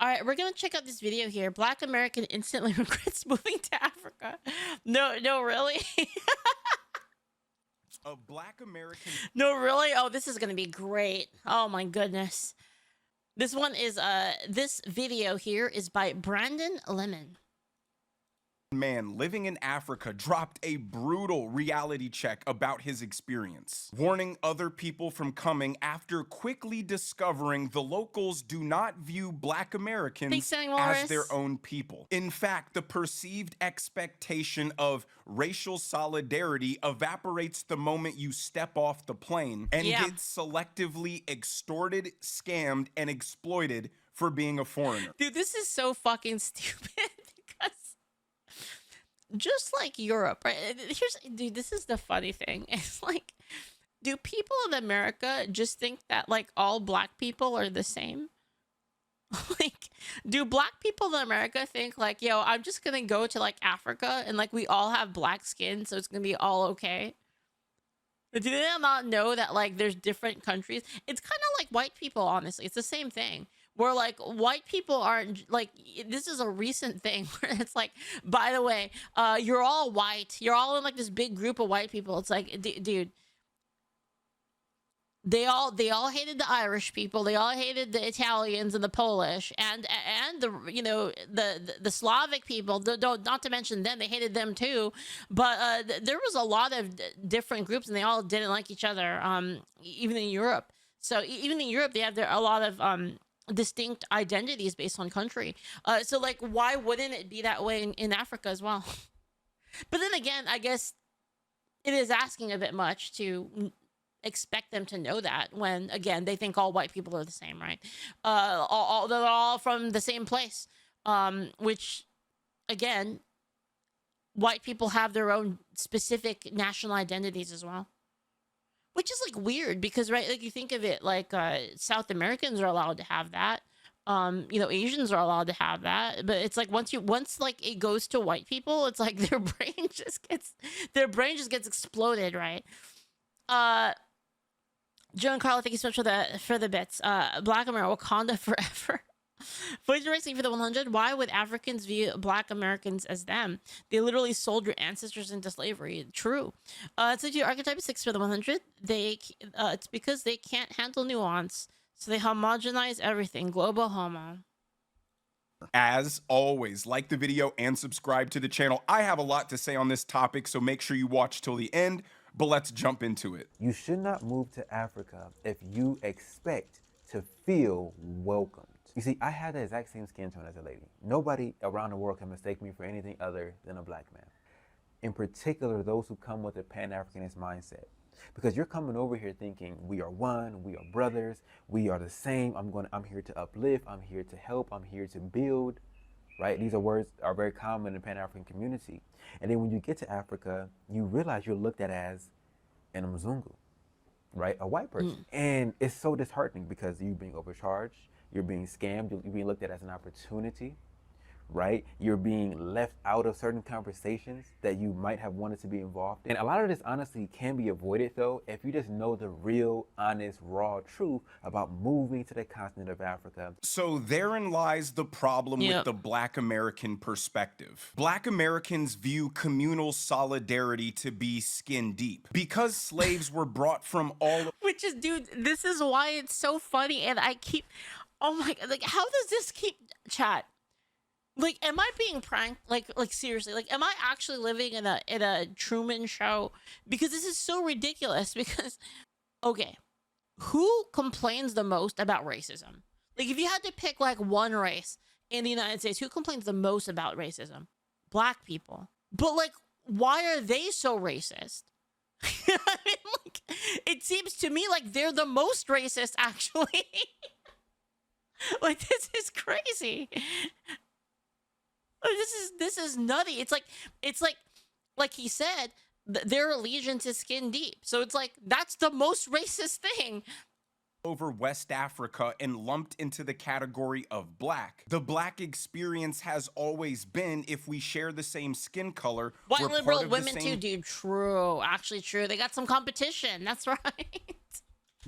All right, we're gonna check out this video here. Black American instantly regrets moving to Africa. No, really? A Black American. No, really? Oh, this is gonna be great. Oh my goodness. This one is this video here is by Brandon Lehman. Man living in Africa dropped a brutal reality check about his experience, warning other people from coming after quickly discovering the locals do not view Black Americans as their own people. In fact, the perceived expectation of racial solidarity evaporates the moment you step off the plane and get selectively extorted, scammed, and exploited for being a foreigner. Dude, this is so fucking stupid because just like Europe, right? Dude, this is the funny thing. It's like, do people in America just think that like all Black people are the same? Like, do Black people in America think like, yo, I'm just gonna go to like Africa and like we all have black skin, so it's gonna be all okay? But do they not know that like there's different countries? It's kind of like white people, honestly. It's the same thing. Where like white people aren't like, this is a recent thing where it's like, by the way, you're all white. You're all in like this big group of white people. It's like, dude, they all hated the Irish people. They all hated the Italians and the Polish and the, you know, the Slavic people. Not to mention them, they hated them too. But there was a lot of different groups and they all didn't like each other. Even in Europe. So even in Europe, they have a lot of distinct identities based on country. So like, why wouldn't it be that way in Africa as well? But then again, I guess it is asking a bit much to expect them to know that when, again, they think all white people are the same, right? They're all from the same place, which, again, white people have their own specific national identities as well. Which is like weird because, right, like you think of it like South Americans are allowed to have that. You know, Asians are allowed to have that. But it's like once like it goes to white people, it's like their brain just gets exploded, right? Joe and Carla, thank you so much for the bits. Black America, Wakanda forever. Voice racing for the 100. Why would Africans view Black Americans as them? They literally sold your ancestors into slavery. True. So to archetype 6 for the 100. It's because they can't handle nuance, so they homogenize everything. Global homo. As always, like the video and subscribe to the channel. I have a lot to say on this topic, so make sure you watch till the end. But let's jump into it. You should not move to Africa if you expect to feel welcomed. You see, I had the exact same skin tone as a lady. Nobody around the world can mistake me for anything other than a Black man. In particular, those who come with a Pan-Africanist mindset. Because you're coming over here thinking we are one, we are brothers, we are the same. I'm here to uplift, I'm here to help, I'm here to build, right? These are words are very common in the Pan-African community. And then when you get to Africa, you realize you're looked at as an Mzungu, right? A white person. And it's so disheartening because you're being overcharged. You're being scammed, you're being looked at as an opportunity, right? You're being left out of certain conversations that you might have wanted to be involved in. And a lot of this honestly can be avoided though, if you just know the real, honest, raw truth about moving to the continent of Africa. So therein lies the problem with the Black American perspective. Black Americans view communal solidarity to be skin deep. Because slaves were brought from all... Which is, dude, this is why it's so funny and I keep... Oh my God, like, how does this keep, chat? Like, am I being pranked? Like seriously, like, am I actually living in a Truman show? Because this is so ridiculous because, okay, who complains the most about racism? Like, if you had to pick like one race in the United States, who complains the most about racism? Black people. But like, why are they so racist? I mean, like, it seems to me like they're the most racist, actually. Like, this is crazy. This is nutty. It's like he said, their allegiance is skin deep. So it's like, that's the most racist thing. Over West Africa and lumped into the category of Black. The Black experience has always been, if we share the same skin color, white liberal women too, dude. True, actually true. They got some competition. That's right.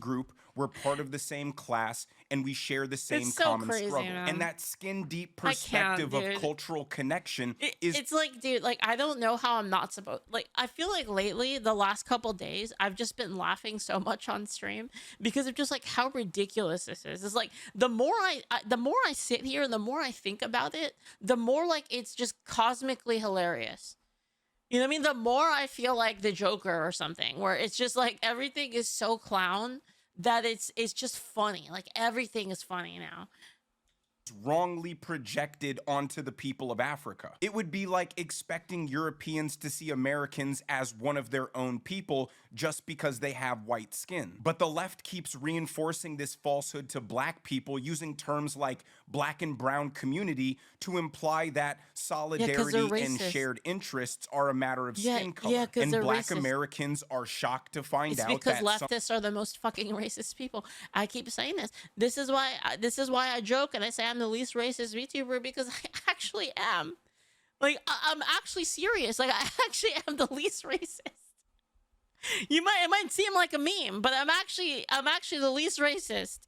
Group, We're part of the same class and we share the same It's so common crazy, struggle. man. And that skin deep I can't, perspective of dude. cultural connection is It's like, dude, like, I don't know how I'm not supposed, like, I feel like lately, the last couple days, I've just been laughing so much on stream because of just like how ridiculous this is. It's like the more the more I sit here and the more I think about it, the more like it's just cosmically hilarious. You know what I mean? The more I feel like the Joker or something, where it's just like everything is so clown that it's just funny. Like everything is funny now. wrongly projected onto the people of Africa. It would be like expecting Europeans to see Americans as one of their own people just because they have white skin. But the left keeps reinforcing this falsehood to black people using terms like black and brown community to imply that solidarity and racist. shared interests are a matter of Yeah, skin color. yeah, 'cause And they're black racist. Americans are shocked to find It's out because that leftists are the most fucking racist people. I keep saying this. This is why I joke and I say I'm the least racist VTuber because I actually am. Like I'm actually serious. Like I actually am the least racist. It might seem like a meme, but I'm actually the least racist.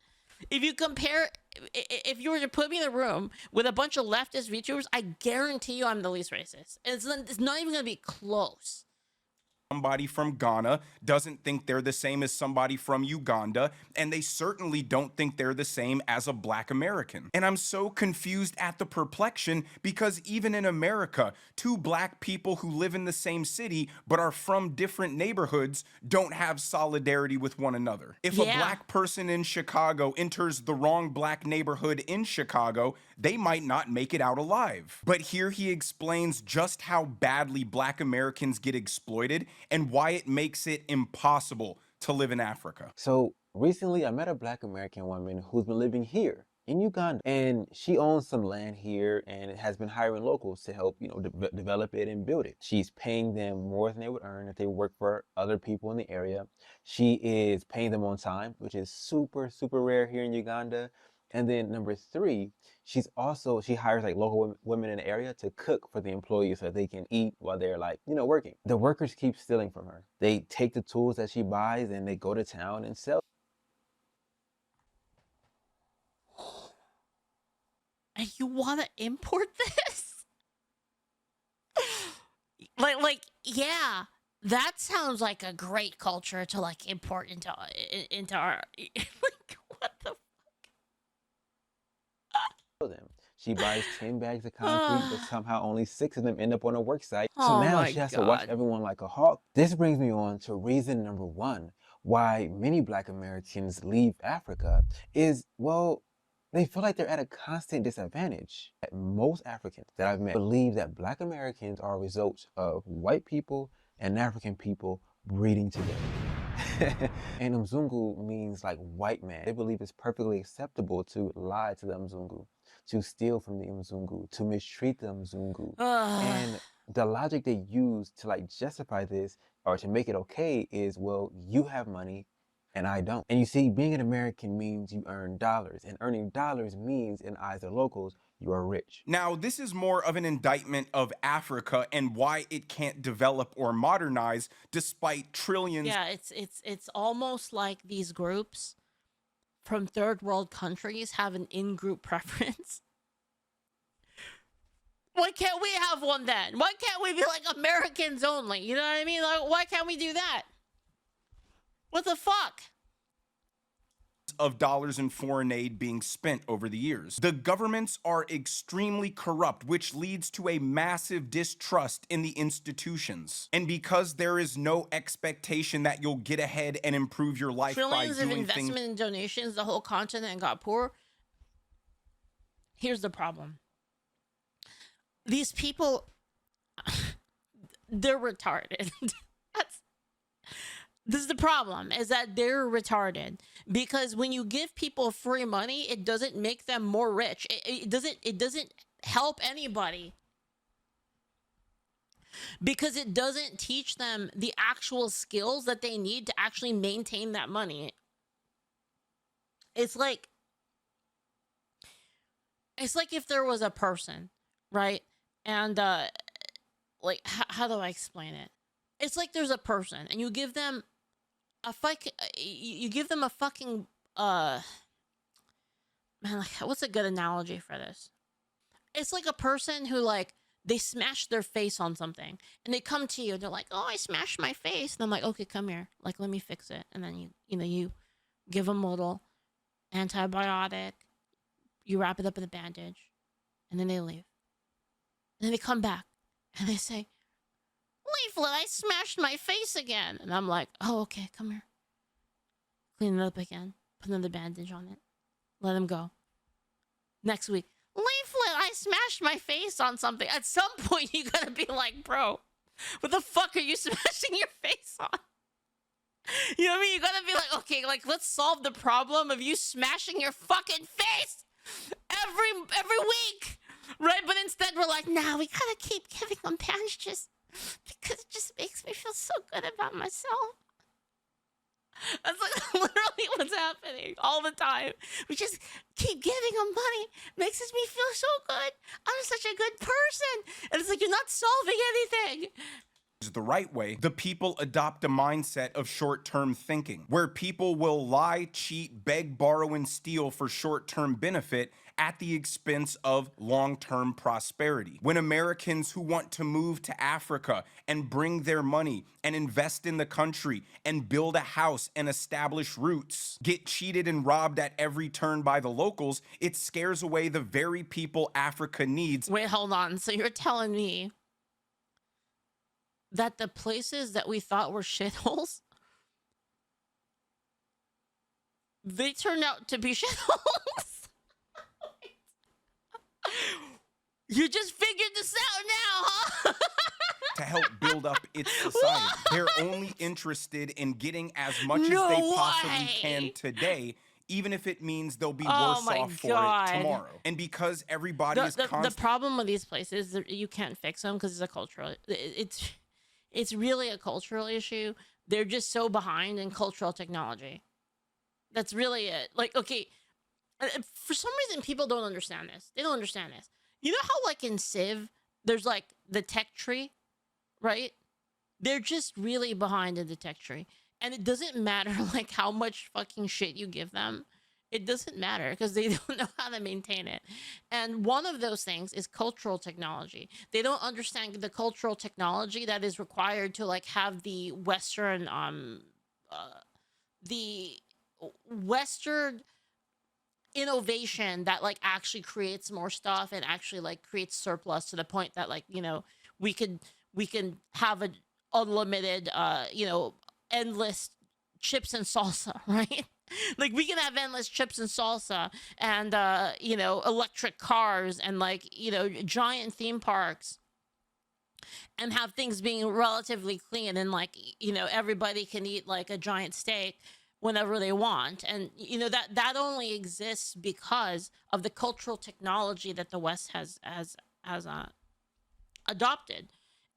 If you compare, if you were to put me in a room with a bunch of leftist VTubers, I guarantee you I'm the least racist. It's not even gonna be close. somebody from Ghana doesn't think they're the same as somebody from Uganda, and they certainly don't think they're the same as a black American. And I'm so confused at the perplexion because even in America, two black people who live in the same city but are from different neighborhoods don't have solidarity with one another. If a black person in Chicago enters the wrong black neighborhood in Chicago, they might not make it out alive. But here he explains just how badly black Americans get exploited and why it makes it impossible to live in Africa. So recently I met a black American woman who's been living here in Uganda, and she owns some land here and has been hiring locals to help, develop it and build it. She's paying them more than they would earn if they work for other people in the area. She is paying them on time, which is super, super rare here in Uganda. And then number three, she hires like local women in the area to cook for the employees so that they can eat while they're working. The workers keep stealing from her. They take the tools that she buys and they go to town and sell. And you want to import this? Yeah, that sounds like a great culture to like import into our like what the them. She buys 10 bags of concrete, but somehow only 6 of them end up on a work site. So Oh now my she has to watch God. everyone like a hawk. This brings me on to reason number 1 why many black Americans leave Africa is, well, they feel like they're at a constant disadvantage. Most Africans that I've met believe that black Americans are a result of white people and African people breeding together. And Mzungu means like white man. They believe it's perfectly acceptable to lie to the Mzungu, to steal from the Mzungu, to mistreat the Mzungu. And the logic they use to like justify this or to make it okay is, well, you have money and I don't. And you see, being an American means you earn dollars, and earning dollars means in eyes of locals, you are rich. Now, this is more of an indictment of Africa and why it can't develop or modernize despite trillions. Yeah, it's almost like these groups from third world countries have an in-group preference. Why can't we have one then? Why can't we be like Americans only? You know what I mean? Like, why can't we do that? What the fuck? Of dollars in foreign aid being spent over the years. The governments are extremely corrupt, which leads to a massive distrust in the institutions. And because there is no expectation that you'll get ahead and improve your life Trillions by of doing investment things. and donations, the whole continent got poor. Here's the problem. These people, they're retarded. This is the problem, is that they're retarded, because when you give people free money, it doesn't make them more rich. It doesn't help anybody, because it doesn't teach them the actual skills that they need to actually maintain that money. It's like if there was a person, right? And like how do I explain it? It's like there's a person and you give them a fucking uh man, like, what's a good analogy for this? It's like a person who, like, they smash their face on something and they come to you and they're like, oh, I smashed my face. And I'm like, okay, come here, like, let me fix it. And then you give them a little antibiotic, you wrap it up in a bandage, and then they leave. And then they come back and they say, Leaflit, I smashed my face again. And I'm like, oh, okay, come here. Clean it up again. Put another bandage on it. Let them go. Next week, Leaflit, I smashed my face on something. At some point, you gotta be like, bro, what the fuck are you smashing your face on? You know what I mean? You gotta be like, okay, like, let's solve the problem of you smashing your fucking face every week, right? But instead, we're like, nah, we gotta keep giving them bandages because it just makes me feel so good about myself. That's like literally what's happening all the time. We just keep giving them money. Makes me feel so good. I'm such a good person. And it's like, you're not solving anything. The right way, the people adopt a mindset of short-term thinking, where people will lie, cheat, beg, borrow, and steal for short-term benefit at the expense of long-term prosperity. When Americans who want to move to Africa and bring their money and invest in the country and build a house and establish roots get cheated and robbed at every turn by the locals, it scares away the very people Africa needs. Wait, hold on. So you're telling me that the places that we thought were shitholes, they turned out to be shitholes? You just figured this out now, huh? To help build up its society. They're only interested in getting as much as they possibly can today, even if it means they'll be worse off for it tomorrow. And because everybody is the problem with these places, you can't fix them because it's a cultural. It's really a cultural issue. They're just so behind in cultural technology. That's really it. Like, okay, for some reason, people don't understand this. They don't understand this. You know how, like, in Civ, there's, like, the tech tree, right? They're just really behind in the tech tree. And it doesn't matter, like, how much fucking shit you give them. It doesn't matter because they don't know how to maintain it. And one of those things is cultural technology. They don't understand the cultural technology that is required to, like, have the Western innovation that, like, actually creates more stuff and actually, like, creates surplus to the point that, like, you know, we can have an unlimited endless chips and salsa, right? Like, we can have endless chips and salsa and electric cars and, like, giant theme parks and have things being relatively clean and, like, everybody can eat, like, a giant steak whenever they want. And that only exists because of the cultural technology that the West has adopted.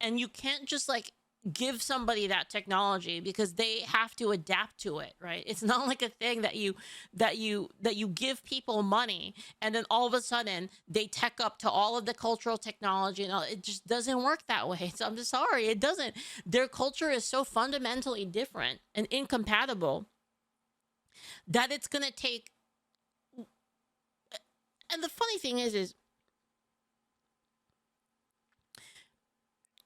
And you can't just, like, give somebody that technology because they have to adapt to it, right? It's not like a thing that you give people money and then all of a sudden they tech up to all of the cultural technology and all. It just doesn't work that way. So I'm just sorry, it doesn't. Their culture is so fundamentally different and incompatible that it's gonna take. And the funny thing is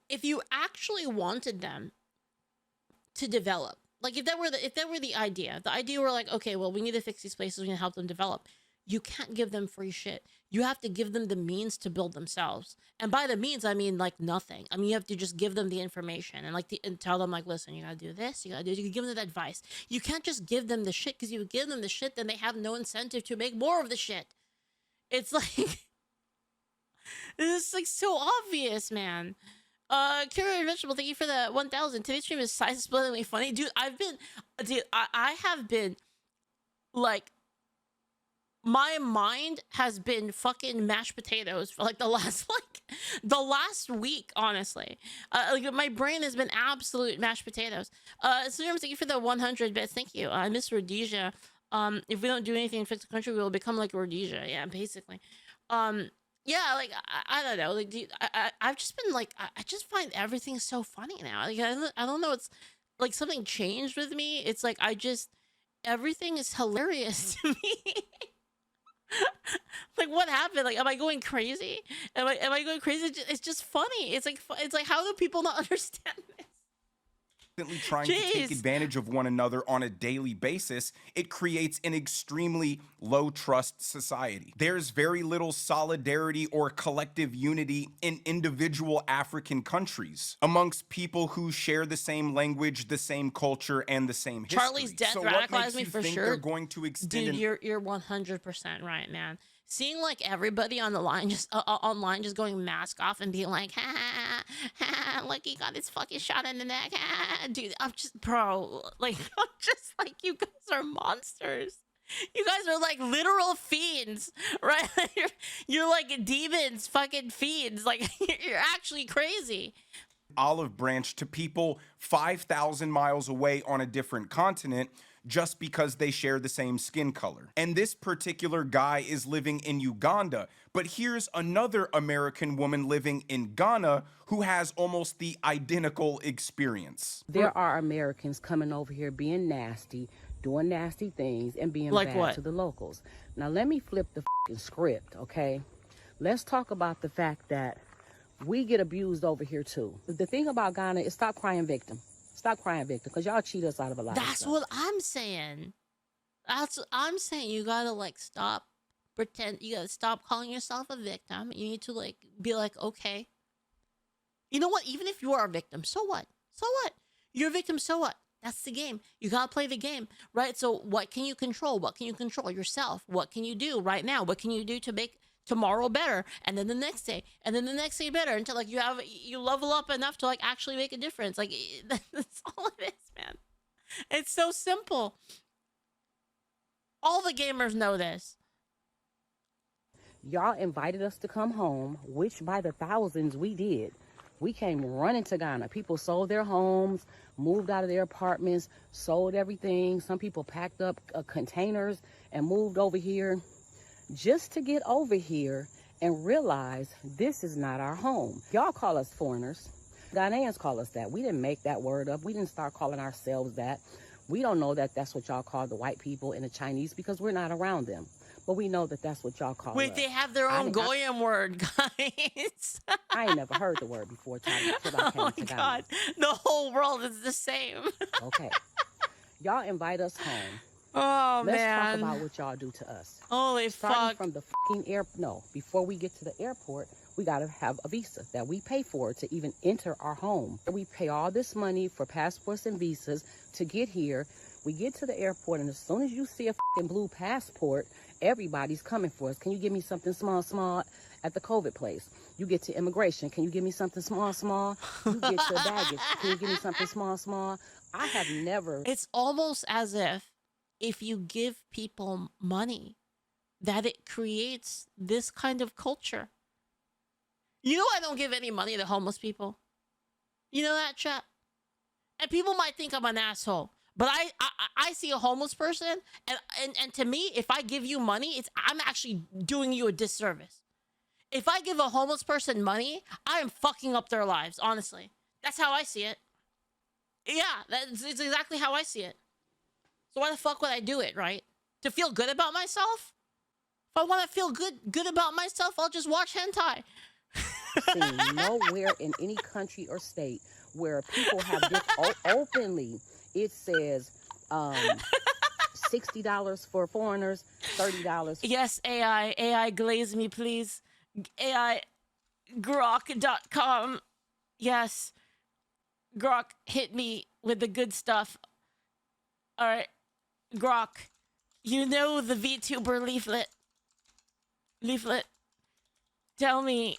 if you actually wanted them to develop, like, if that were the idea were like, okay, well, we need to fix these places, we need to help them develop. You can't give them free shit. You have to give them the means to build themselves. And by the means, I mean, like, nothing. I mean, you have to just give them the information and, like, and tell them, like, listen, you gotta do this, you can give them that advice. You can't just give them the shit, because you give them the shit, then they have no incentive to make more of the shit. It's like, it's, like, so obvious, man. Kira Vegetable, thank you for the 1,000. Today's stream is size-splittingly funny. Dude, I have been, like, my mind has been fucking mashed potatoes for, like, the last week, honestly. Like, my brain has been absolute mashed potatoes. So thank you for the 100 bits. Thank you. I miss Rhodesia. If we don't do anything to fix the country, we will become like Rhodesia. Yeah, basically. Yeah, like, I don't know. Like, dude, I've just been, like, I just find everything so funny now. Like, I don't know. It's like something changed with me. It's like, I just, everything is hilarious to me. Like, what happened? Like, am I going crazy? Am I going crazy? It's just funny. It's like, how do people not understand this? Trying to take Jeez. advantage of one another on a daily basis, it creates an extremely low trust society. There's very little solidarity or collective unity in individual African countries amongst people who share the same language, the same culture, and the same history. Charlie's death So what radicalized makes me you for think sure. they're going to extend Dude, an you're 100% right, man. Seeing like everybody on the line just online just going mask off and being like, like he got his fucking shot in the neck, dude. I'm just, bro, like, I'm just like, you guys are monsters. You guys are like literal fiends, right? You're like demons, fucking fiends. Like, you're actually crazy. olive branch to people 5,000 miles away on a different continent just because they share the same skin color. And this particular guy is living in Uganda, but here's another American woman living in Ghana who has almost the identical experience. There are Americans coming over here being nasty, doing nasty things, and being Like bad what? to the locals. Now let me flip the script, okay? Let's talk about the fact that we get abused over here too. The thing about Ghana is stop crying victim. Stop crying victim, because y'all cheat us out of a lot of That's stuff. what I'm saying. That's what I'm saying. You gotta like stop pretend. You gotta stop calling yourself a victim. You need to like be like, okay, you know what? Even if you are a victim, so what? So what? You're a victim, so what? That's the game. You gotta play the game, right? So what can you control? What can you control? Yourself. What can you do right now? What can you do to make tomorrow better? And then the next day, and then the next day better, until like you level up enough to like actually make a difference. Like that's all it is, man. It's so simple. All the gamers know this. Y'all invited us to come home, which by the thousands we did. We came running to Ghana. People sold their homes, moved out of their apartments, sold everything. Some people packed up containers and moved over here just to get over here and realize this is not our home. Y'all call us foreigners. Ghanaians call us that. We didn't make that word up. We didn't start calling ourselves that. We don't know that that's what y'all call the white people and the Chinese because we're not around them. But we know that that's what y'all call Wait, us. they have their own Goyim word, guys. I ain't never heard the word before till I Oh came my to Ghana. God. The whole world is the same. Okay. Y'all invite us home. Oh, Let's man. talk about what y'all do to us. Holy Starting fuck. from the fucking before we get to the airport, we gotta have a visa that we pay for to even enter our home. We pay all this money for passports and visas to get here. We get to the airport, and as soon as you see a fucking blue passport, everybody's coming for us. Can you give me something small at the COVID place? You get to immigration. Can you give me something small? You get to baggage. Can you give me something small? I have never. It's almost as if you give people money, that it creates this kind of culture. You know, I don't give any money to homeless people. You know that, chat? And people might think I'm an asshole, but I see a homeless person, and to me, if I give you money, I'm actually doing you a disservice. If I give a homeless person money, I am fucking up their lives, honestly. That's how I see it. Yeah, it's exactly how I see it. So why the fuck would I do it, right? To feel good about myself? If I want to feel good about myself, I'll just watch hentai. Seen nowhere in any country or state where people have this openly. It says $60 for foreigners, $30. Yes, AI glaze me, please. AI grok.com. Yes, Grok, hit me with the good stuff. All right, Grok, you know the VTuber Leaflit. Leaflit, tell me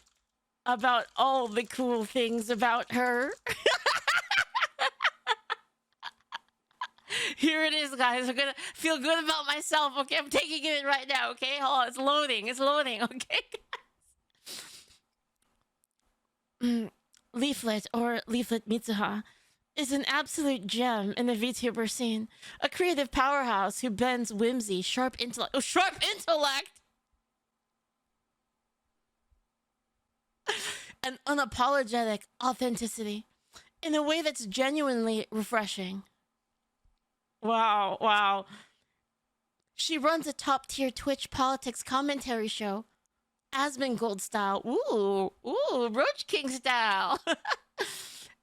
about all the cool things about her. Here it is, guys. I'm gonna feel good about myself. Okay, I'm taking it in right now. Okay, hold on. It's loading. It's loading. Okay, guys. Leaflit, or Leaflit Mitsuha, is an absolute gem in the VTuber scene. A creative powerhouse who blends whimsy, sharp intellect, and unapologetic authenticity in a way that's genuinely refreshing. Wow. She runs a top-tier Twitch politics commentary show. Asmongold style. Ooh, Roach King style.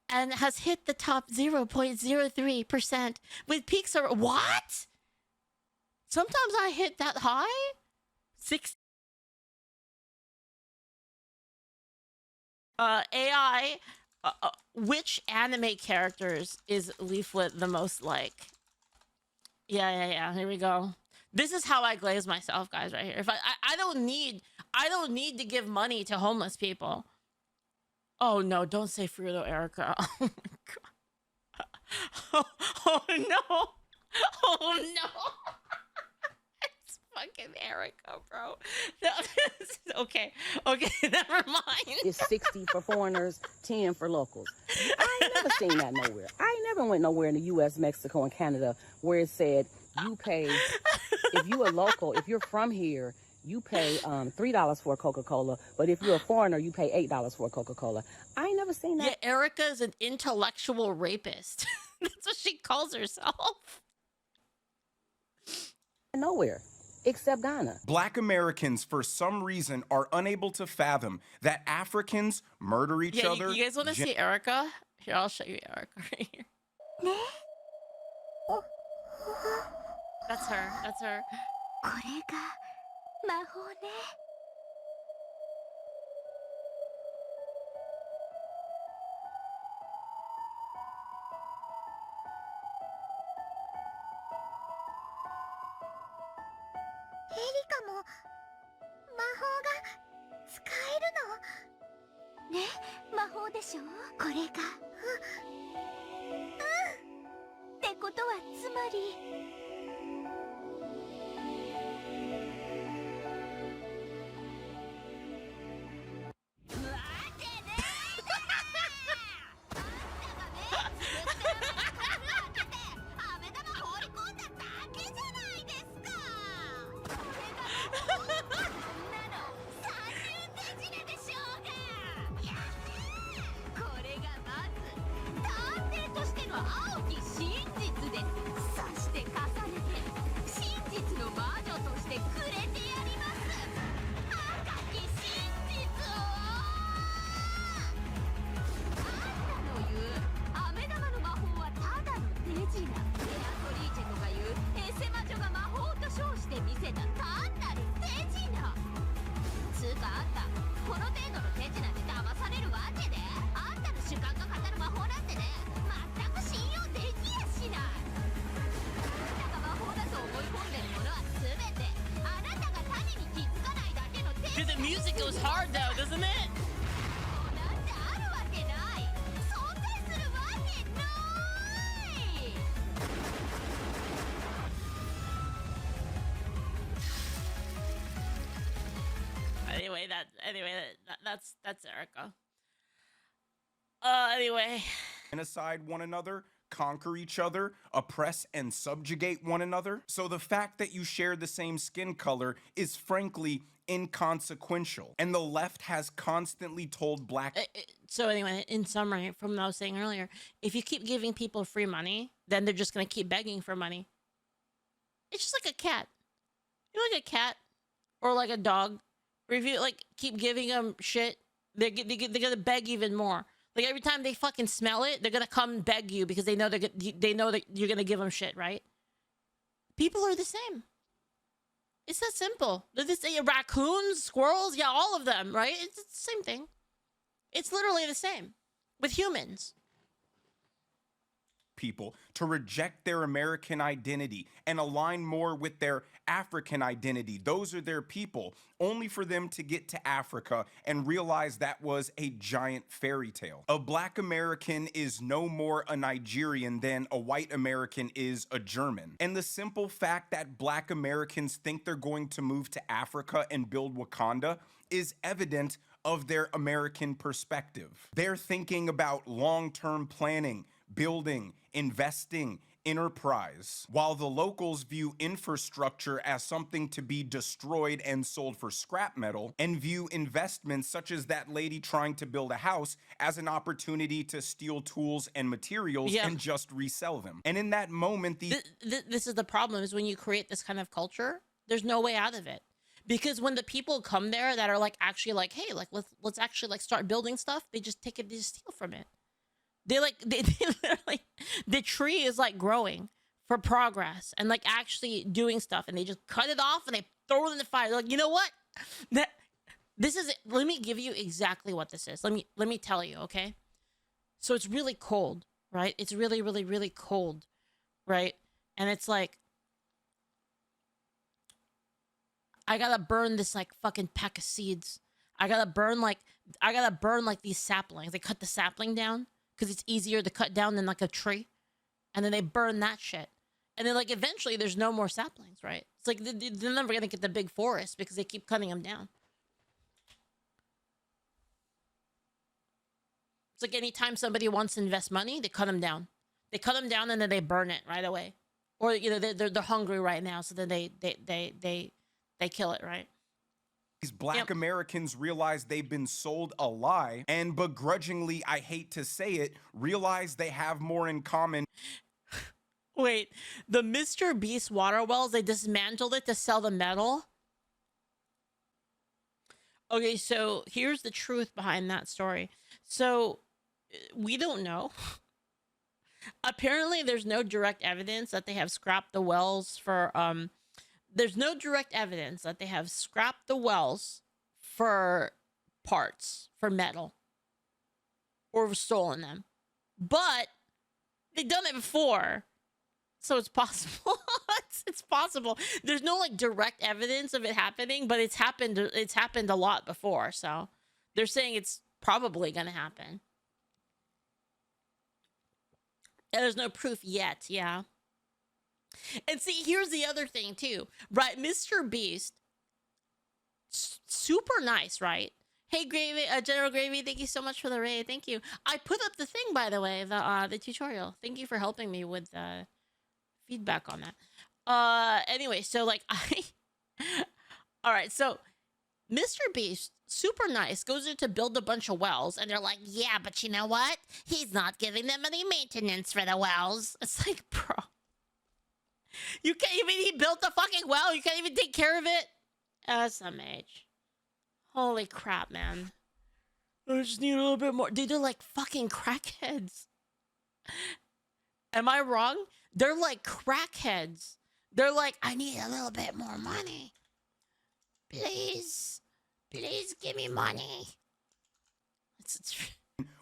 And has hit the top 0.03% with peaks of what? Sometimes I hit that high? 6 AI which anime characters is Leaflit the most like? Yeah. Here we go. This is how I glaze myself, guys, right here. If I don't need to give money to homeless people. Oh no, don't say Fruito, Erica. Oh my god. Oh no. Oh no. It's fucking Erica, bro. No, okay, never mind. It's 60 for foreigners, 10 for locals. I ain't never seen that nowhere. I ain't never went nowhere in the U.S., Mexico, and Canada where it said you pay, if you a local, if you're from here, you pay $3 for a Coca-Cola, but if you're a foreigner, you pay $8 for a Coca-Cola. I ain't never seen that. Yeah, Erica is an intellectual rapist. That's what she calls herself. Nowhere, except Ghana. Black Americans, for some reason, are unable to fathom that Africans murder each other. You guys want to see Erica? Here, I'll show you Erica right here. That's her. That's her. これが魔法ね。エリカも魔法が使えるの？ね、魔法でしょ？これが。ってことはつまり。Dude, the music goes hard though, doesn't it? That's Erica. Anyway. Genocide one another, conquer each other, oppress and subjugate one another. So the fact that you share the same skin color is frankly inconsequential. And the left has constantly told black... So anyway, in summary, from what I was saying earlier, if you keep giving people free money, then they're just going to keep begging for money. It's just like a cat. You know, like a cat or like a dog. Or if you like keep giving them shit, they're going to beg even more. Like every time they fucking smell it, they're going to come beg you because they know that you're going to give them shit, right? People are the same. It's that simple. Raccoons, squirrels, yeah, all of them, right? It's the same thing. It's literally the same with humans. People to reject their American identity and align more with their African identity. Those are their people, only for them to get to Africa and realize that was a giant fairy tale. A black American is no more a Nigerian than a white American is a German. And the simple fact that black Americans think they're going to move to Africa and build Wakanda is evident of their American perspective. They're thinking about long-term planning, building, investing enterprise, while the locals view infrastructure as something to be destroyed and sold for scrap metal, and view investments such as that lady trying to build a house as an opportunity to steal tools and materials Yeah. and just resell them. And in that moment, This is the problem, is when you create this kind of culture, there's no way out of it. Because when the people come there that are like actually like, hey, like let's actually like start building stuff, they just take it, they just steal from it. They literally, the tree is like growing for progress and like actually doing stuff, and they just cut it off and they throw it in the fire. They're like, you know what? This is it. Let me give you exactly what this is. Let me tell you, okay? So it's really cold, right? It's really, really, really cold, right? And it's like, I gotta burn this like fucking pack of seeds. I gotta burn like these saplings. They cut the sapling down because it's easier to cut down than like a tree. And then they burn that shit. And then like eventually there's no more saplings, right? It's like they're never gonna get the big forest because they keep cutting them down. It's like anytime somebody wants to invest money, they cut them down. They cut them down and then they burn it right away. Or you know they're hungry right now, so then they kill it, right? these black Americans realize they've been sold a lie, and begrudgingly, I hate to say it, realize they have more in common. Wait, the Mr. Beast water wells, they dismantled it to sell the metal? Okay, so here's the truth behind that story. So, we don't know. Apparently, there's no direct evidence that they have scrapped the wells for, there's no direct evidence that they have scrapped the wells for parts, for metal, or stolen them. But, they've done it before. So it's possible. It's possible. There's no like direct evidence of it happening, but it's happened a lot before. So they're saying it's probably going to happen. And there's no proof yet. Yeah. And see, here's the other thing too, right? Mr. Beast, super nice, right? Hey, Gravy, General Gravy, thank you so much for the raid. Thank you. I put up the thing, by the way, the tutorial. Thank you for helping me with feedback on that. Anyway, so like all right, so Mr. Beast, super nice, goes in to build a bunch of wells, and they're like, yeah, but you know what? He's not giving them any maintenance for the wells. It's like, bro, you can't even, he built the fucking well, you can't even take care of it? SMH. Holy crap, man. I just need a little bit more. Dude, they're like fucking crackheads. Am I wrong? They're like crackheads. They're like, I need a little bit more money. Please. Please give me money.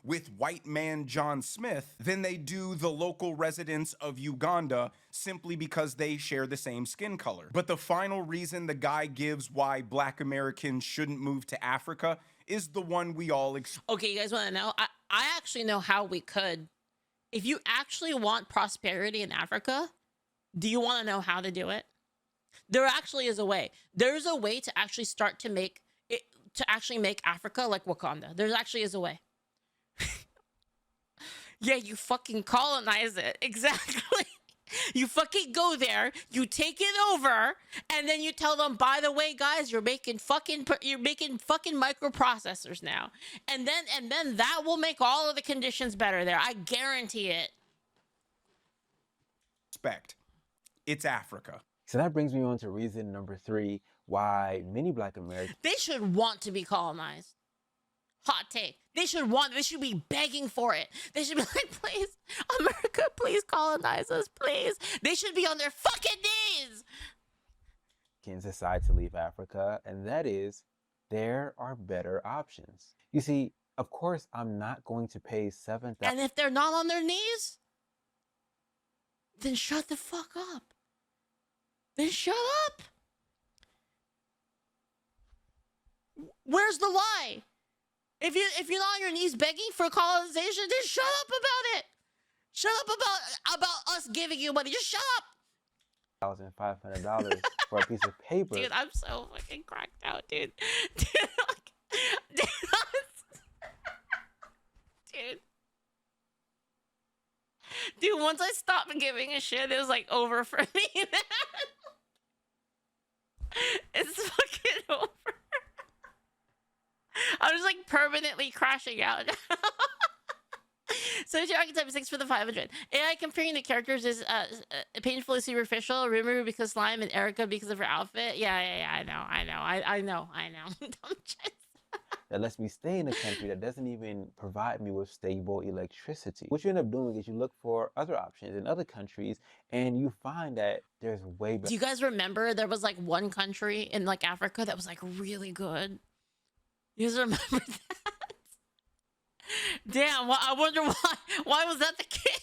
With white man John Smith than they do the local residents of Uganda, simply because they share the same skin color. But the final reason the guy gives why black Americans shouldn't move to Africa is the one we all Okay, you guys want to know? I actually know how we could. If you actually want prosperity in Africa, do you want to know how to do it? There actually is a way. There's a way to actually start to make it, to actually make Africa like Wakanda. There actually is a way. Yeah, you fucking colonize it. Exactly. You fucking go there, you take it over, and then you tell them, by the way, guys, you're making fucking microprocessors now. And then that will make all of the conditions better there. I guarantee it. expect. It's Africa. So that brings me on to reason number 3 why many black Americans... They should want to be colonized. Hot take. They should be begging for it. They should be like, please, America, please colonize us, please. They should be on their fucking knees. decide to leave Africa, and that is, there are better options. You see, of course, I'm not going to pay $7,000. And if they're not on their knees, then shut the fuck up. Then shut up. Where's the lie? If you're not on your knees begging for colonization, then shut up about it. Shut up about us giving you money. Just shut up. $1,500 for a piece of paper. Dude, I'm so fucking cracked out, dude. Dude, once I stopped giving a shit, it was like over for me. It's fucking over. I was like permanently crashing out. So your archetype 6 for the 500. AI comparing the characters is painfully superficial. Rimuru because slime and Erica because of her outfit. Yeah, I know. Don't just... That lets me stay in a country that doesn't even provide me with stable electricity. What you end up doing is you look for other options in other countries, and you find that there's way better. Do you guys remember there was like one country in like Africa that was like really good? You guys remember that? Damn, well, I wonder why. Why was that the case?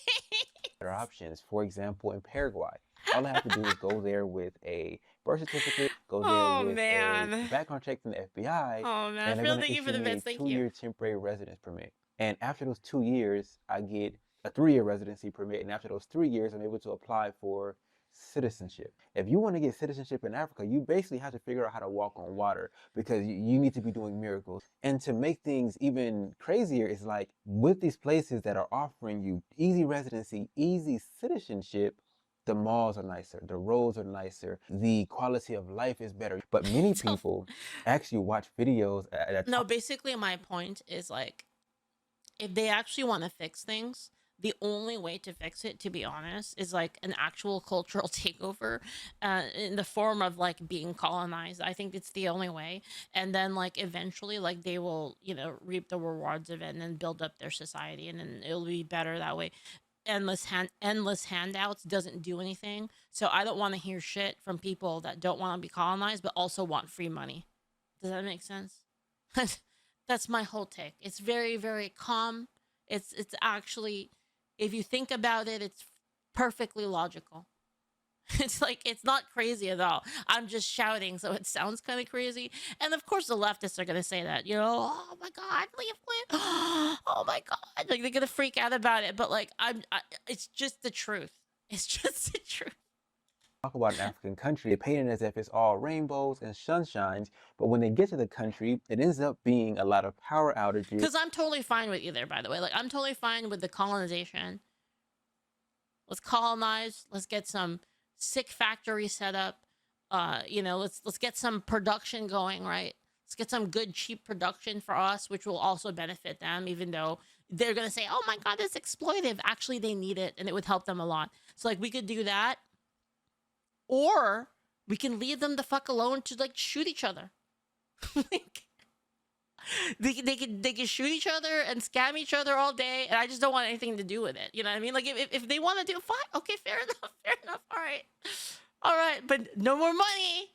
Better options. For example, in Paraguay, all I have to do is go there with a birth certificate, go there with a background check from the FBI, Oh man, and they're going to issue me a Thank you. 2-year temporary residence permit. And after those 2 years, I get a 3-year residency permit. And after those 3 years, I'm able to apply for citizenship. If you want to get citizenship in Africa, you basically have to figure out how to walk on water, because you need to be doing miracles. And to make things even crazier, is like with these places that are offering you easy residency, easy citizenship, the malls are nicer, the roads are nicer, the quality of life is better. But many people actually watch videos No, basically my point is like, if they actually want to fix things, the only way to fix it, to be honest, is like an actual cultural takeover in the form of like being colonized. I think it's the only way. And then like eventually like they will, you know, reap the rewards of it and then build up their society, and then it'll be better that way. Endless handouts doesn't do anything. So I don't want to hear shit from people that don't want to be colonized but also want free money. Does that make sense? That's my whole take. It's very, very calm. It's actually, if you think about it, it's perfectly logical. It's like, it's not crazy at all. I'm just shouting, so it sounds kind of crazy. And of course, the leftists are going to say that, you know, oh my God, Leaflit. Oh my God. Like, they're going to freak out about it. But like, it's just the truth. It's just the truth. Talk about an African country, they paint it as if it's all rainbows and sunshines, but when they get to the country, it ends up being a lot of power outages. Because I'm totally fine with either, by the way. Like, I'm totally fine with the colonization. Let's colonize. Let's get some sick factory set up. You know, let's get some production going, right? Let's get some good, cheap production for us, which will also benefit them, even though they're going to say, oh my God, it's exploitive. Actually, they need it, and it would help them a lot. So, like, we could do that. Or we can leave them the fuck alone to like shoot each other. Like, they can shoot each other and scam each other all day, and I just don't want anything to do with it. You know what I mean? Like, if they want to do it, fine, okay, fair enough, all right, but no more money.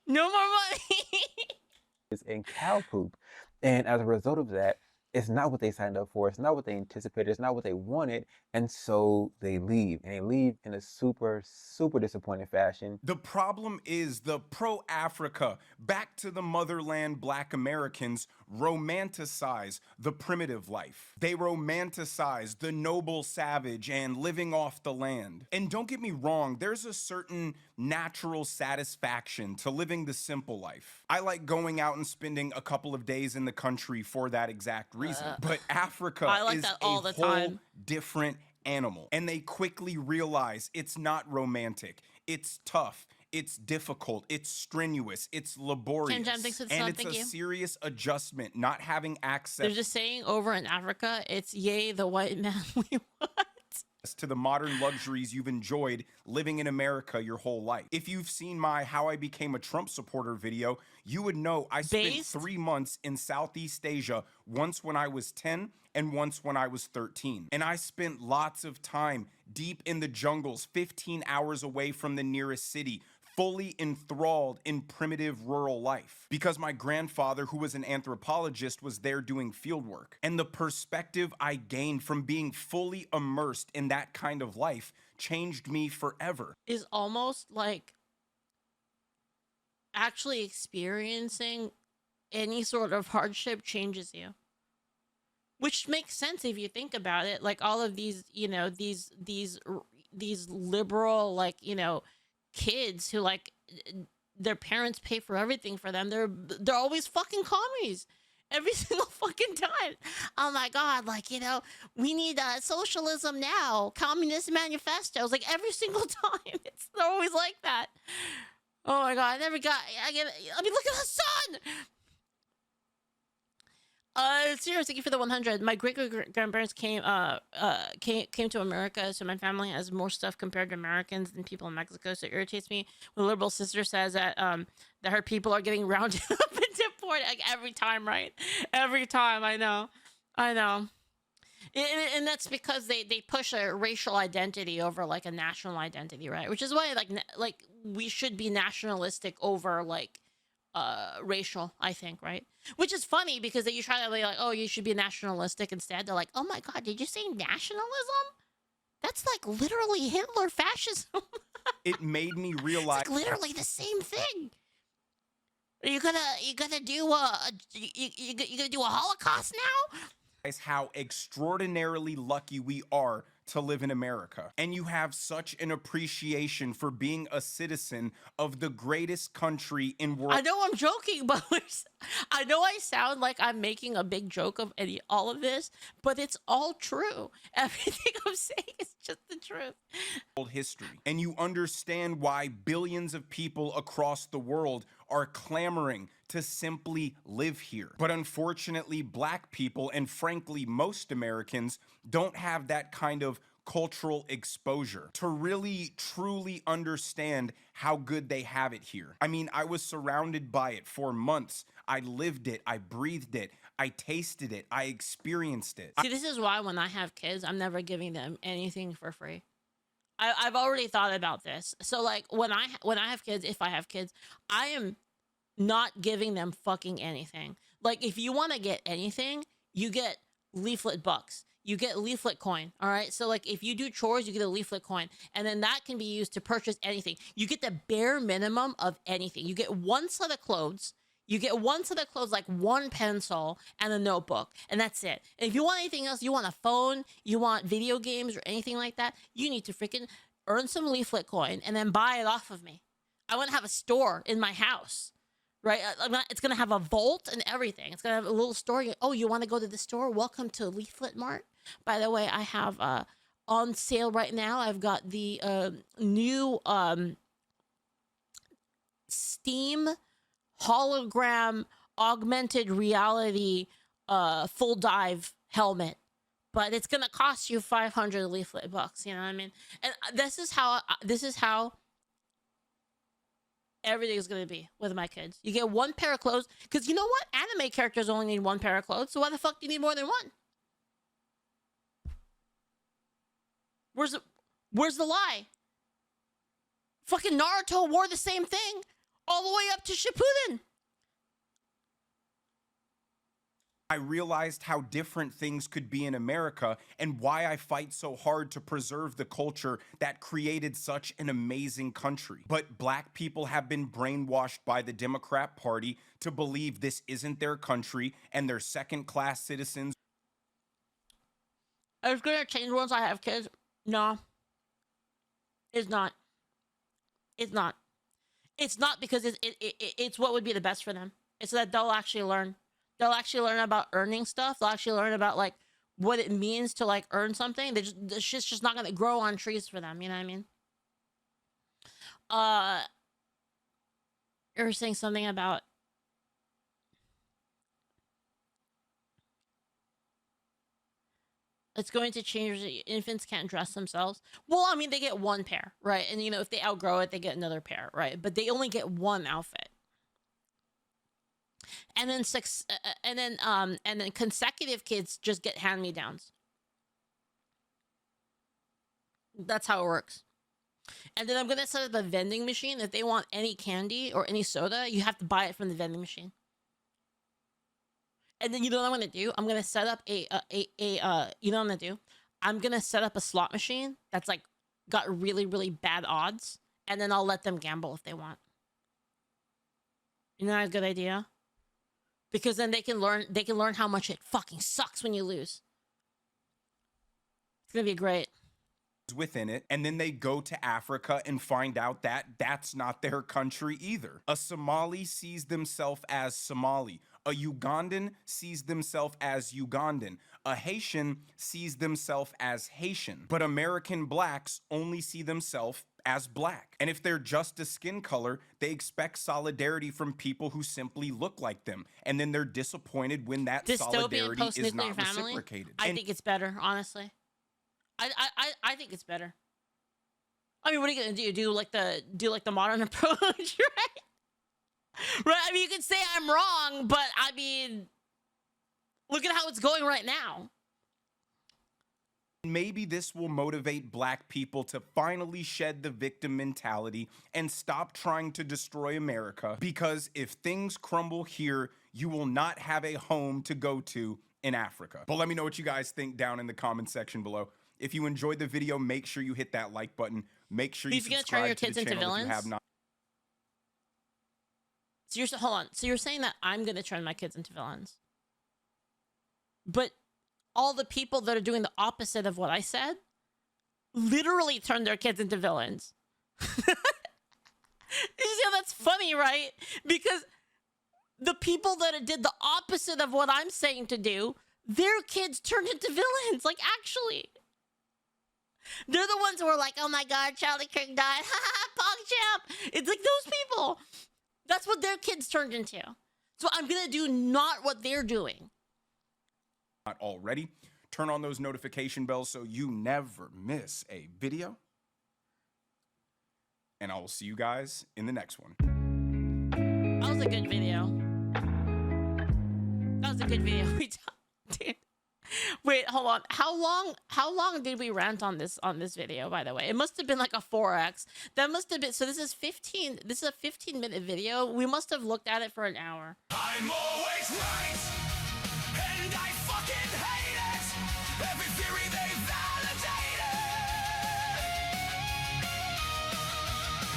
It's in cow poop, and as a result of that, it's not what they signed up for. It's not what they anticipated. It's not what they wanted. And so they leave. And they leave in a super, super disappointing fashion. The problem is the pro-Africa, back to the motherland Black Americans romanticize the primitive life. They romanticize the noble savage and living off the land. And don't get me wrong, there's a certain natural satisfaction to living the simple life. I like going out and spending a couple of days in the country for that exact reason. But Africa is a whole different animal. And they quickly realize it's not romantic. It's tough. It's difficult. It's strenuous. It's laborious. And it's a serious adjustment, not having access. They're just saying over in Africa, it's yay, the white man we want. To the modern luxuries you've enjoyed living in America your whole life. If you've seen my How I Became a Trump Supporter video, you would know I spent 3 months in Southeast Asia, once when I was 10 and once when I was 13. And I spent lots of time deep in the jungles, 15 hours away from the nearest city, fully enthralled in primitive rural life, because my grandfather, who was an anthropologist, was there doing field work. And the perspective I gained from being fully immersed in that kind of life changed me forever. Is almost like actually experiencing any sort of hardship changes you. Which makes sense if you think about it. Like all of these, you know, these liberal, like, you know, kids who like their parents pay for everything for them, they're always fucking commies, Every single fucking time. Oh my god, like, you know, we need socialism now, communist manifestos, like every single time. It's always like that. Oh my god, I never got. I mean, look at the sun. Serious, thank you for the 100. My great grandparents came to America, so my family has more stuff compared to Americans than people in Mexico. So it irritates me when a liberal sister says that that her people are getting rounded up and deported, like every time, right? Every time, I know. And that's because they push a racial identity over like a national identity, right? Which is why like we should be nationalistic over like racial, I think, right? Which is funny because you try to be like, oh, you should be nationalistic instead. They're like, oh my god, did you say nationalism? That's like literally Hitler fascism. It made me It's realize like literally the same thing. Are you gonna do you gonna do a Holocaust now? how extraordinarily lucky we are to live in America. And you have such an appreciation for being a citizen of the greatest country in world. I know I'm joking, but I know I sound like I'm making a big joke of all of this, but it's all true. Everything I'm saying is just the truth. History. And you understand why billions of people across the world are clamoring to simply live here. But unfortunately, black people, and frankly, most Americans, don't have that kind of cultural exposure to really truly understand how good they have it here. I mean, I was surrounded by it for months. I lived it, I breathed it, I tasted it, I experienced it. See, this is why when I have kids, I'm never giving them anything for free. I've already thought about this. So like when I have kids, if I have kids, I am not giving them fucking anything. Like if you want to get anything, you get Leaflit bucks. You get Leaflit coin. All right. So like if you do chores, you get a Leaflit coin, and then that can be used to purchase anything. You get the bare minimum of anything. You get one set of clothes. You get one set of clothes, like one pencil and a notebook, and that's it. And if you want anything else, you want a phone, you want video games or anything like that, you need to freaking earn some Leaflit coin and then buy it off of me. I want to have a store in my house, right? It's going to have a vault and everything. It's going to have a little store. Oh, you want to go to the store? Welcome to Leaflit Mart. By the way, I have on sale right now, I've got the new Steam hologram augmented reality full dive helmet, but it's gonna cost you 500 Leaflit bucks. You know what I mean? And this is how everything is gonna be with my kids. You get one pair of clothes, because you know what? Anime characters only need one pair of clothes, so why the fuck do you need more than one? Where's the lie? Fucking Naruto wore the same thing all the way up to Shippuden. I realized how different things could be in America and why I fight so hard to preserve the culture that created such an amazing country. But black people have been brainwashed by the Democrat Party to believe this isn't their country and they're second-class citizens. It's gonna change once I have kids. No. It's not. It's not. It's not, because it's what would be the best for them. It's that they'll actually learn. They'll actually learn about earning stuff. They'll actually learn about like what it means to like earn something. The shit's just not gonna grow on trees for them. You know what I mean? You're saying something about it's going to change. Infants can't dress themselves. Well, I mean, they get one pair, right? And you know, if they outgrow it, they get another pair, right? But they only get one outfit. And then consecutive kids just get hand-me-downs. That's how it works. And then I'm gonna set up a vending machine. If they want any candy or any soda, you have to buy it from the vending machine. And then you know what I'm gonna do? I'm gonna set up you know what I'm gonna do? I'm gonna set up a slot machine that's like got really, really bad odds, and then I'll let them gamble if they want. Isn't that a good idea? Because then they can learn how much it fucking sucks when you lose. It's gonna be great. Within it, and then they go to Africa and find out that that's not their country either. A Somali sees themselves as Somali. A Ugandan sees themselves as Ugandan. A Haitian sees themselves as Haitian. But American blacks only see themselves as black. And if they're just a skin color, they expect solidarity from people who simply look like them. And then they're disappointed when that Dystopian solidarity is post-nuclear not family. reciprocated. I think it's better, honestly. I think it's better. I mean, what are you gonna do? Do like the modern approach, right? Right. I mean, you could say I'm wrong, but I mean, look at how it's going right now. Maybe this will motivate black people to finally shed the victim mentality and stop trying to destroy America, because if things crumble here, you will not have a home to go to in Africa. But let me know what you guys think down in the comment section below. If you enjoyed the video, make sure you hit that like button. Make sure you subscribe turn your to kids the into channel if you villains? have not. So hold on. So you're saying that I'm gonna turn my kids into villains, but all the people that are doing the opposite of what I said literally turn their kids into villains. You see how that's funny, right? Because the people that did the opposite of what I'm saying to do, their kids turned into villains. Like, actually. They're the ones who are like, oh my God, Charlie Kirk died. Ha ha, PogChamp. It's like those people. That's what their kids turned into. So I'm going to do not what they're doing. Not already, turn on those notification bells so you never miss a video. And I will see you guys in the next one. That was a good video. That was a good video. Dude. Wait, hold on. How long did we rant on this video, by the way? It must have been like a 4x. That must have been, so this is a 15-minute video. We must have looked at it for an hour. I'm always right, and I fucking hate it. Every theory they